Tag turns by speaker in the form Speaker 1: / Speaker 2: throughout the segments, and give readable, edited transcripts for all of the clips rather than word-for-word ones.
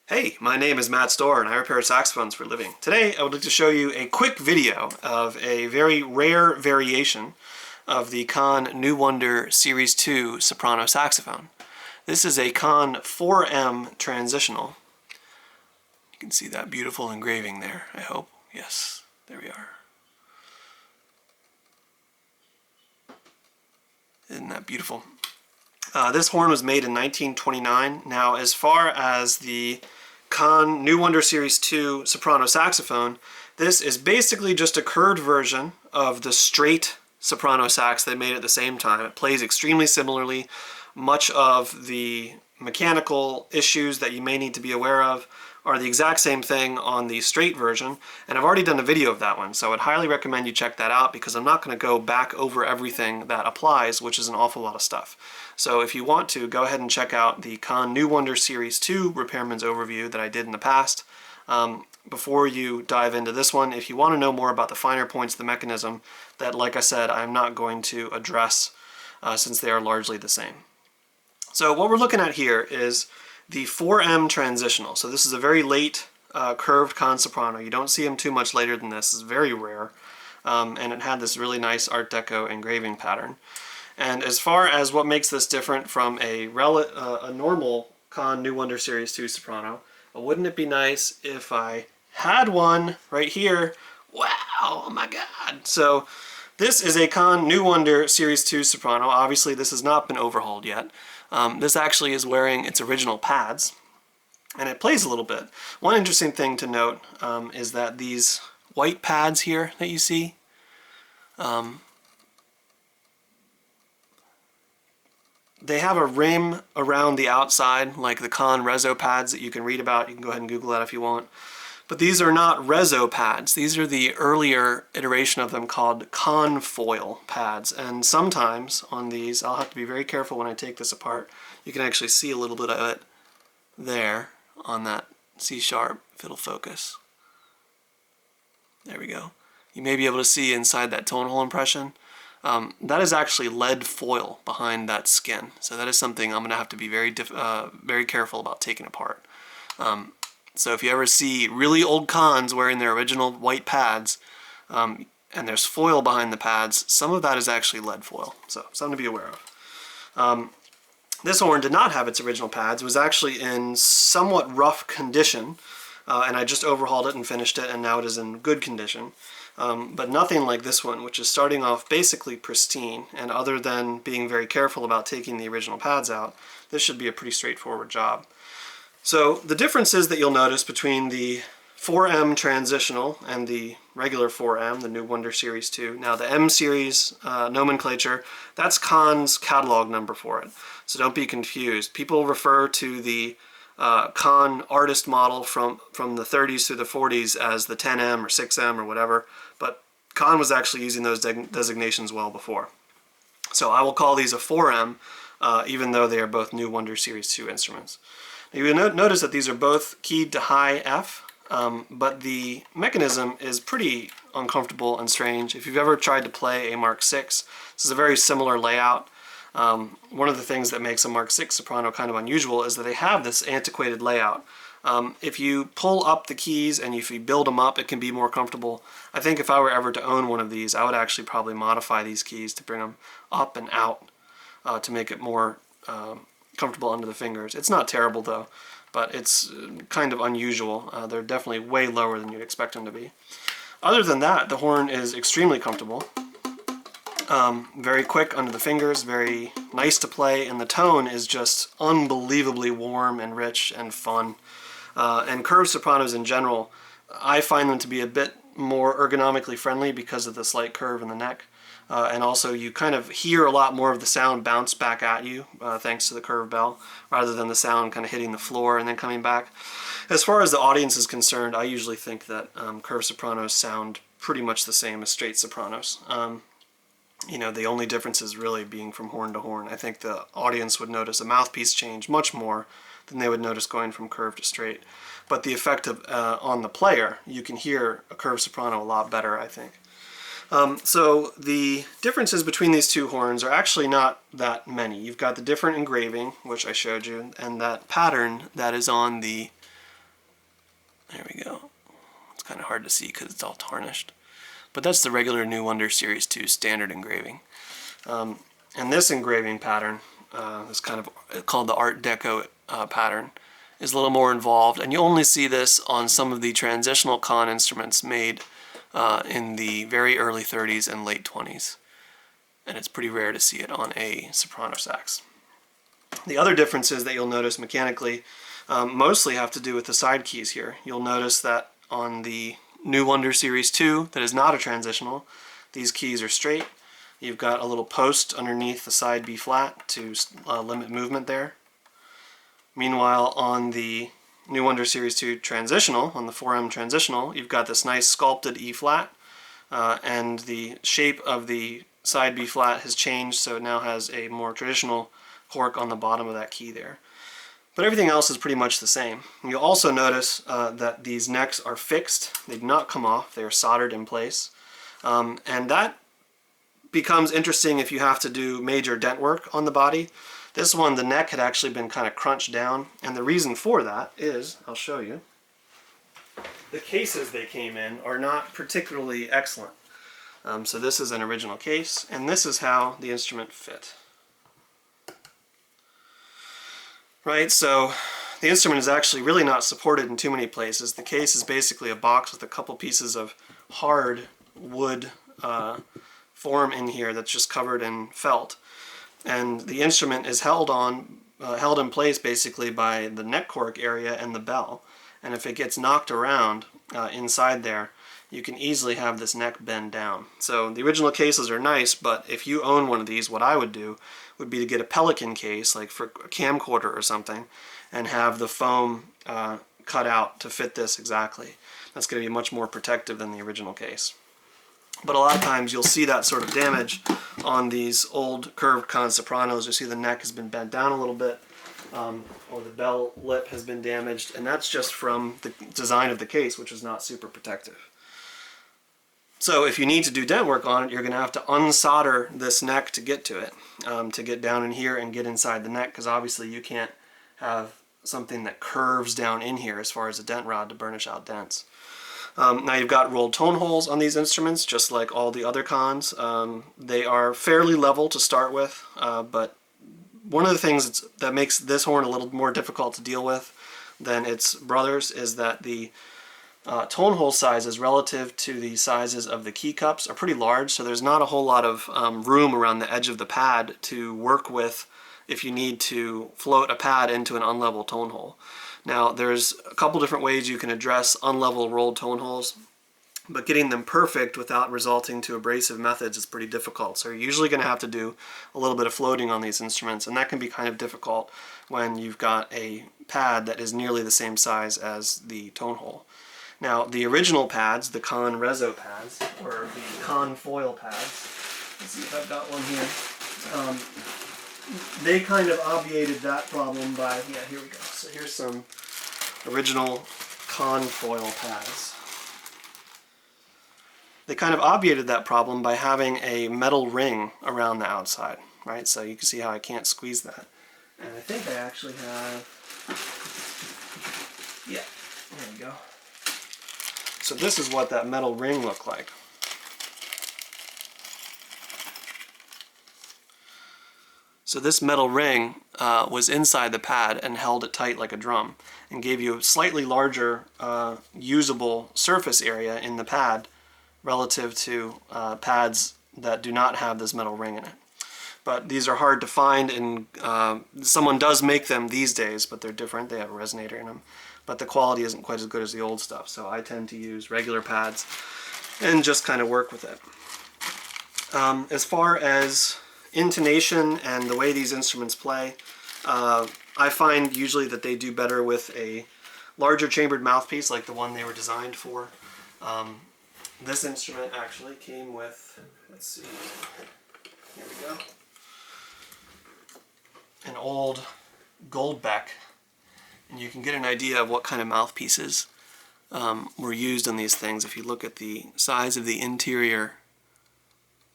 Speaker 1: Hey, my name is Matt Stohrer and I repair saxophones for a living. Today I would like to show you a quick video of a very rare variation of the Conn New Wonder Series 2 soprano saxophone. This is a Conn 4M Transitional. You can see that beautiful engraving there, I hope. Yes, there we are. Isn't that beautiful? This horn was made in 1929. Now, as far as the Conn New Wonder Series 2 soprano saxophone, this is basically just a curved version of the straight soprano sax they made at the same time. It plays extremely similarly. Much of the mechanical issues that you may need to be aware of are the exact same thing on the straight version, and I've already done a video of that one, so I'd highly recommend you check that out because I'm not going to go back over everything that applies, which is an awful lot of stuff. So if you want to, go ahead and check out the Conn New Wonder Series 2 Repairman's Overview that I did in the past. Before you dive into this one, if you want to know more about the finer points of the mechanism that, like I said, I'm not going to address since they are largely the same. So what we're looking at here is the 4M Transitional. So this is a very late curved Conn soprano. You don't see them too much later than this. It's very rare. And it had this really nice Art Deco engraving pattern. And as far as what makes this different from a normal Conn New Wonder Series 2 soprano, wouldn't it be nice if I had one right here? Wow, oh my God. So this is a Conn New Wonder Series 2 soprano. Obviously this has not been overhauled yet. This actually is wearing its original pads, and it plays a little bit. One interesting thing to note is that these white pads here that you see, they have a rim around the outside, like the Conn Rezo pads that you can read about. You can go ahead and Google that if you want. But these are not Rezo pads. These are the earlier iteration of them called Conn foil pads. And sometimes on these, I'll have to be very careful when I take this apart. You can actually see a little bit of it there on that C sharp, if it'll focus. There we go. You may be able to see inside that tone hole impression. That is actually lead foil behind that skin. So that is something I'm going to have to be very careful about taking apart. So if you ever see really old Conns wearing their original white pads, and there's foil behind the pads, some of that is actually lead foil. So something to be aware of. This horn did not have its original pads. It was actually in somewhat rough condition, and I just overhauled it and finished it, and now it is in good condition. But nothing like this one, which is starting off basically pristine, and other than being very careful about taking the original pads out, this should be a pretty straightforward job. So the differences that you'll notice between the 4M Transitional and the regular 4M, the New Wonder Series 2. Now the M Series nomenclature, that's Conn's catalog number for it. So don't be confused. People refer to the Conn artist model from the 30s through the 40s as the 10M or 6M or whatever, but Conn was actually using those designations well before. So I will call these a 4M, even though they are both New Wonder Series 2 instruments. Now you'll notice that these are both keyed to high F, but the mechanism is pretty uncomfortable and strange. If you've ever tried to play a Mark VI, this is a very similar layout. One of the things that makes a Mark VI soprano kind of unusual is that they have this antiquated layout. If you pull up the keys and if you build them up, it can be more comfortable. I think if I were ever to own one of these, I would actually probably modify these keys to bring them up and out to make it more comfortable under the fingers. It's not terrible though, but it's kind of unusual. They're definitely way lower than you'd expect them to be. Other than that, the horn is extremely comfortable. Very quick under the fingers, very nice to play, and the tone is just unbelievably warm and rich and fun. And curved sopranos in general, I find them to be a bit more ergonomically friendly because of the slight curve in the neck. And also you kind of hear a lot more of the sound bounce back at you thanks to the curved bell, rather than the sound kind of hitting the floor and then coming back. As far as the audience is concerned, I usually think that curved sopranos sound pretty much the same as straight sopranos. You know, the only difference is really being from horn to horn. I think the audience would notice a mouthpiece change much more than they would notice going from curved to straight. But the effect of on the player, you can hear a curved soprano a lot better, I think. So the differences between these two horns are actually not that many. You've got the different engraving, which I showed you, and that pattern that is on the There we go. It's kind of hard to see because it's all tarnished. But that's the regular New Wonder Series 2 standard engraving. And this engraving pattern is kind of called the Art Deco pattern, is a little more involved, and you only see this on some of the transitional Conn instruments made in the very early 30s and late 20s. And it's pretty rare to see it on a soprano sax. The other differences that you'll notice mechanically mostly have to do with the side keys here. You'll notice that on the New Wonder Series 2 that is not a transitional, these keys are straight. You've got a little post underneath the side B flat to limit movement there. Meanwhile, on the New Wonder Series 2 Transitional, on the 4M Transitional, you've got this nice sculpted E flat, and the shape of the side B flat has changed, so it now has a more traditional cork on the bottom of that key there. But everything else is pretty much the same. You'll also notice that these necks are fixed. They do not come off. They are soldered in place. And that becomes interesting if you have to do major dent work on the body. This one, the neck had actually been kind of crunched down, and the reason for that is, I'll show you, the cases they came in are not particularly excellent. So this is an original case, and this is how the instrument fit. Right, so the instrument is actually really not supported in too many places. The case is basically a box with a couple pieces of hard wood form in here that's just covered in felt. And the instrument is held in place basically by the neck cork area and the bell. And if it gets knocked around inside there, you can easily have this neck bend down. So the original cases are nice, but if you own one of these, what I would do would be to get a Pelican case, like for a camcorder or something, and have the foam cut out to fit this exactly. That's going to be much more protective than the original case. But a lot of times you'll see that sort of damage on these old curved Conn Sopranos. You see the neck has been bent down a little bit, or the bell lip has been damaged, and that's just from the design of the case, which is not super protective. So if you need to do dent work on it, you're going to have to unsolder this neck to get to it, to get down in here and get inside the neck, because obviously you can't have something that curves down in here as far as a dent rod to burnish out dents. Now you've got rolled tone holes on these instruments, just like all the other Conns. They are fairly level to start with, but one of the things that makes this horn a little more difficult to deal with than its brothers is that the tone hole sizes relative to the sizes of the key cups are pretty large, so there's not a whole lot of room around the edge of the pad to work with if you need to float a pad into an unlevel tone hole. Now there's a couple different ways you can address unlevel rolled tone holes, but getting them perfect without resulting to abrasive methods is pretty difficult. So you're usually going to have to do a little bit of floating on these instruments, and that can be kind of difficult when you've got a pad that is nearly the same size as the tone hole. Now the original pads, the Conn Reso pads, or the Conn foil pads, let's see if I've got one here, they kind of obviated that problem by, yeah, here we go. So here's some original Conn foil pads. They kind of obviated that problem by having a metal ring around the outside, right? So you can see how I can't squeeze that. And I think I actually have, yeah, there we go. So this is what that metal ring looked like. So this metal ring was inside the pad and held it tight like a drum and gave you a slightly larger usable surface area in the pad relative to pads that do not have this metal ring in it. But these are hard to find, and someone does make them these days, but they're different. They have a resonator in them. But the quality isn't quite as good as the old stuff, so I tend to use regular pads and just kind of work with it. As far as intonation and the way these instruments play, I find usually that they do better with a larger chambered mouthpiece like the one they were designed for. This instrument actually came with, let's see, here we go, an old Goldbeck, and you can get an idea of what kind of mouthpieces were used on these things if you look at the size of the interior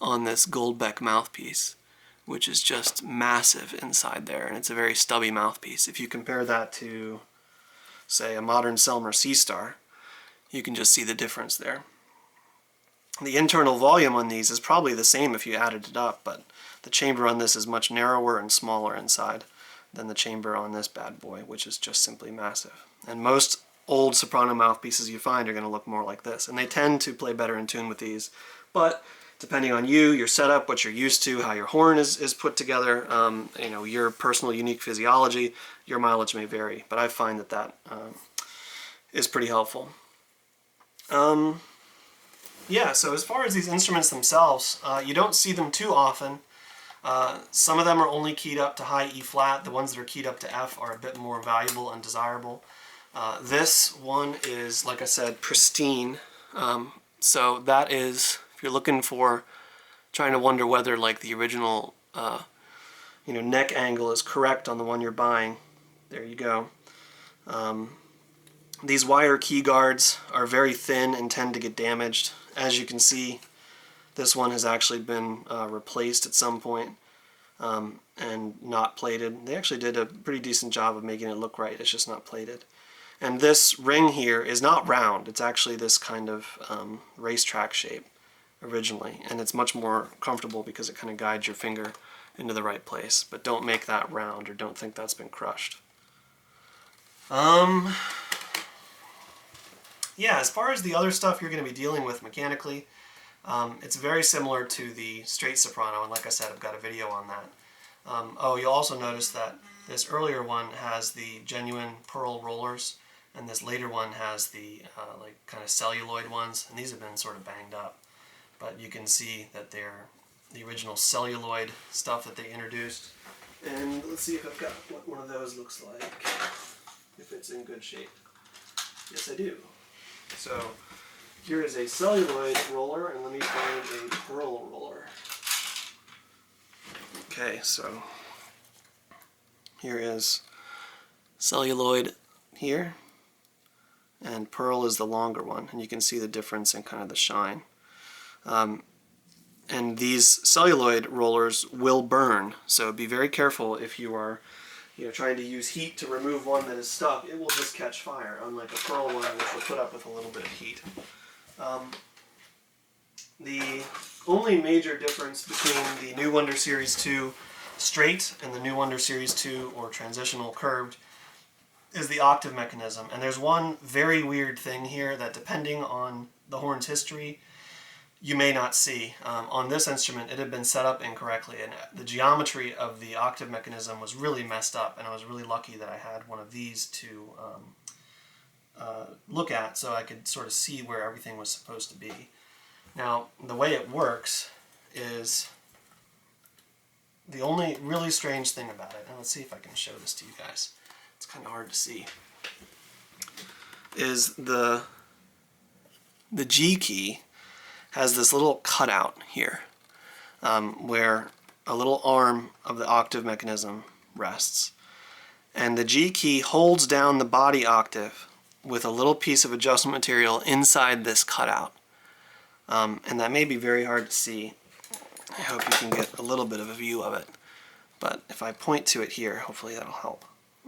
Speaker 1: on this Goldbeck mouthpiece, which is just massive inside there, and it's a very stubby mouthpiece. If you compare that to, say, a modern Selmer C-Star, you can just see the difference there. The internal volume on these is probably the same if you added it up, but the chamber on this is much narrower and smaller inside than the chamber on this bad boy, which is just simply massive. And most old soprano mouthpieces you find are going to look more like this, and they tend to play better in tune with these. But depending on you, your setup, what you're used to, how your horn is put together, you know, your personal unique physiology, your mileage may vary. But I find that is pretty helpful. Yeah, so as far as these instruments themselves, you don't see them too often. Some of them are only keyed up to high E flat. The ones that are keyed up to F are a bit more valuable and desirable. This one is, like I said, pristine. So that is, if you're looking for, trying to wonder whether like the original, you know, neck angle is correct on the one you're buying, there you go. These wire key guards are very thin and tend to get damaged. As you can see, this one has actually been replaced at some point and not plated. They actually did a pretty decent job of making it look right, it's just not plated. And this ring here is not round, it's actually this kind of racetrack shape originally, and it's much more comfortable because it kind of guides your finger into the right place. But don't make that round, or don't think that's been crushed. Yeah, as far as the other stuff you're going to be dealing with mechanically, it's very similar to the straight soprano, and like I said, I've got a video on that. Oh, you'll also notice that this earlier one has the genuine pearl rollers, and this later one has the like kind of celluloid ones, and these have been sort of banged up. But you can see that they're the original celluloid stuff that they introduced. And let's see if I've got what one of those looks like, if it's in good shape. Yes, I do. So here is a celluloid roller, and let me find a pearl roller. Okay, so here is celluloid here, and pearl is the longer one, and you can see the difference in kind of the shine. And these celluloid rollers will burn, so be very careful if you are trying to use heat to remove one that is stuck. It will just catch fire, unlike a pearl one, which will put up with a little bit of heat. The only major difference between the new Wonder Series 2 straight and the new Wonder Series 2 or transitional curved is the octave mechanism. And there's one very weird thing here that, depending on the horn's history, you may not see. On this instrument, it had been set up incorrectly, and the geometry of the octave mechanism was really messed up, and I was really lucky that I had one of these to look at so I could sort of see where everything was supposed to be. Now, the way it works is, the only really strange thing about it, and let's see if I can show this to you guys, it's kind of hard to see, is the G key has this little cutout here where a little arm of the octave mechanism rests. And the G key holds down the body octave with a little piece of adjustment material inside this cutout. And that may be very hard to see. I hope you can get a little bit of a view of it. But if I point to it here, hopefully that'll help.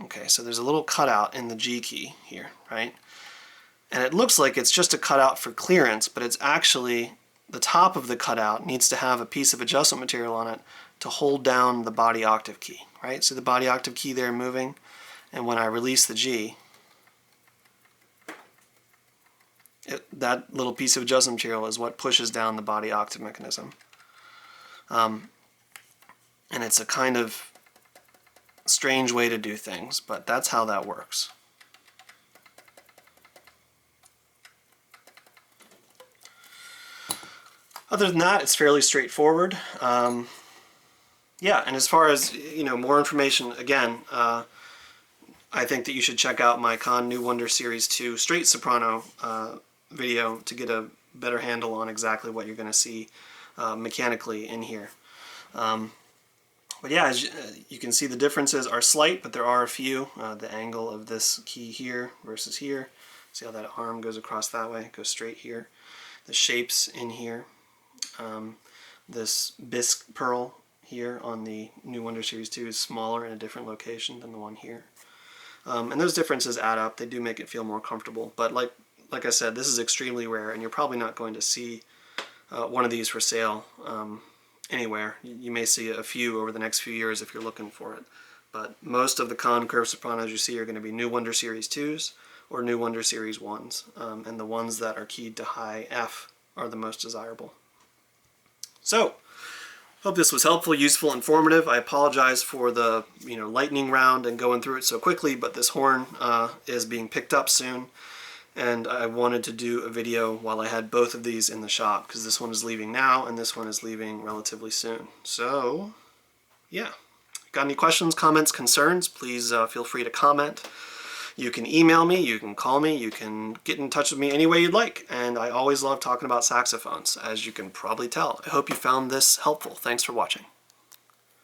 Speaker 1: Okay, so there's a little cutout in the G key here, right? And it looks like it's just a cutout for clearance, but it's actually, the top of the cutout needs to have a piece of adjustment material on it to hold down the body octave key, right? So the body octave key there moving, and when I release the G, that little piece of adjustment material is what pushes down the body octave mechanism. And it's a kind of strange way to do things, but that's how that works. Other than that, it's fairly straightforward. Yeah, and as far as more information, again, I think that you should check out my Conn New Wonder Series 2 straight soprano video to get a better handle on exactly what you're going to see mechanically in here. But yeah, as you can see, the differences are slight, but there are a few. The angle of this key here versus here. See how that arm goes across that way? It goes straight here. The shapes in here. This bisque pearl here on the New Wonder Series 2 is smaller in a different location than the one here. And those differences add up. They do make it feel more comfortable. But like I said, this is extremely rare, and you're probably not going to see one of these for sale anywhere. You may see a few over the next few years if you're looking for it. But most of the Conn Curved Sopranos you see are going to be new Wonder Series 2s or new Wonder Series 1s. And the ones that are keyed to high F are the most desirable. So, hope this was helpful, useful, informative. I apologize for the lightning round and going through it so quickly, but this horn is being picked up soon. And I wanted to do a video while I had both of these in the shop, because this one is leaving now and this one is leaving relatively soon. So, yeah. Got any questions, comments, concerns? Please feel free to comment. You can email me, you can call me, you can get in touch with me any way you'd like. And I always love talking about saxophones, as you can probably tell. I hope you found this helpful. Thanks for watching.